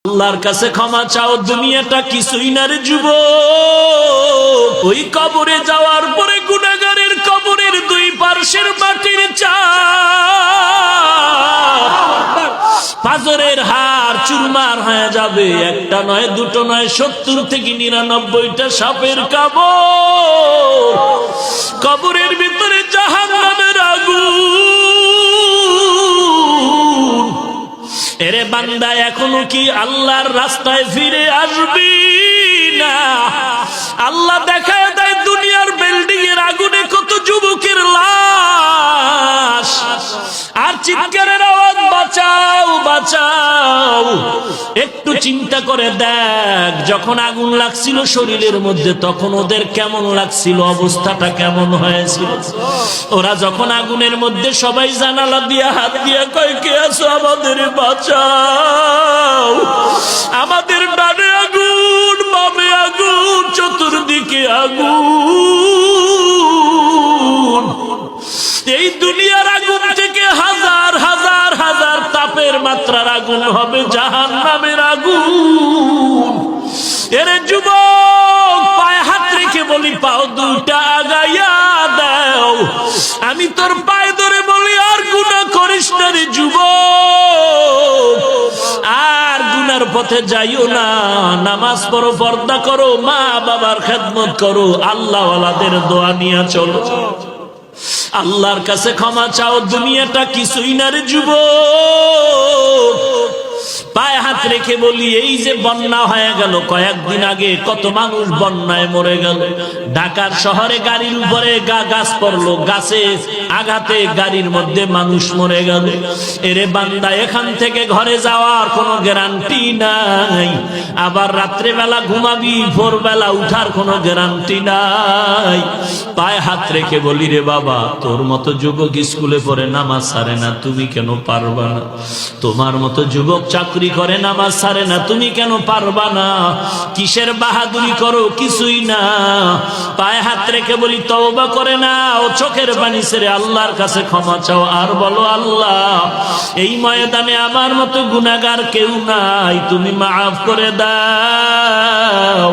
আল্লাহর কাছে ক্ষমা চাও, দুনিয়াটা কিছুই না রে যুবক। ওই কবরে যাওয়ার পরে গুনাহগারের কবরের দুই পার্শ্বের মাটির চাপ পাজরের হাড় চুরমার হয়ে যাবে। একটা নয়, দুটো নয়, 70 থেকে 99টা সাপের কামড়। কবরের ভিতরে জাহান্নামের আগুন। এরে বান্দা, এখনো কি আল্লাহর রাস্তায় ফিরে আসবি না? আল্লাহ দেখায় দেয় দুনিয়ার বিল্ডিং এর আগুনে কত যুবকের লাশ, আর চিৎকারের আওয়াজ, বাঁচাও বাঁচাও। একটু চিন্তা করে দেখ, যখন আগুন লাগছিল শরীরের মধ্যে তখন ওদের কেমন লাগছিল, অবস্থাটা কেমন হয়েছিল। ওরা যখন আগুনের মধ্যে সবাই জানালা দিয়া হাত দিয়া কয়, কে আছো, আমাদের বাঁচাও। আমাদের ডানে আগুন, বামে আগুন, চতুর্দিকে আগুন। এই দুনিয়ার আগুন থেকে হাজার হাজার হাজার তাপের মাত্রার আগুন হবে জাহান্নামের আগুন। এরে যুবক, পায়ে হাত রেখে বলি, পাও দুইটা আগাইয়া দাও। আমি তোর পায়ে ধরে বলি, আর গুনাহ করিস না রে যুবক, আর গুনার পথে যাইও না। নামাজ পড়ো, পর্দা করো, মা বাবার খেদমত করো, আল্লাহ ওয়ালাদের দোয়া নিয়ে চলো। আল্লাহর কাছে ক্ষমা চাও, দুনিয়াটা কিছুই না রে যুবক। পায়ে হাত রেখে বলি, এই যে বন্যা হয়ে গেল কয়েকদিন আগে, কত মানুষ বন্যায় মরে গেল। ঢাকার শহরে গাড়ির উপরে গাছ পড়লো, গাছে আঘাতে গাড়ির মধ্যে মানুষ মরে গেল। এরে বান্দা, এখান থেকে ঘরে যাওয়ার কোনো গ্যারান্টি নাই। আবার রাত্রে বেলা ঘুমাবি, ভোরবেলা উঠার কোনো গ্যারান্টি নাই। পায়ে হাত রেখে বলি, রে বাবা, তোর মতো যুবক স্কুলে পড়ে নামাজ ছাড়ে না, তুমি কেন পারবা না? তোমার মতো যুবক চাকরি করে নামাজ ছাড়ে না, তুমি কেন পারবা না? কিসের বাহাদুরি করো? কিছুই না। পায়ে হাত রেখে বলি, তওবা করে না, ও চোখের পানি ছেড়ে আল্লাহর কাছে ক্ষমা চাও, আর বলো, আল্লাহ, এই ময়দানে আমার মতো গুনাহগার কেউ নাই, তুমি মাফ করে দাও।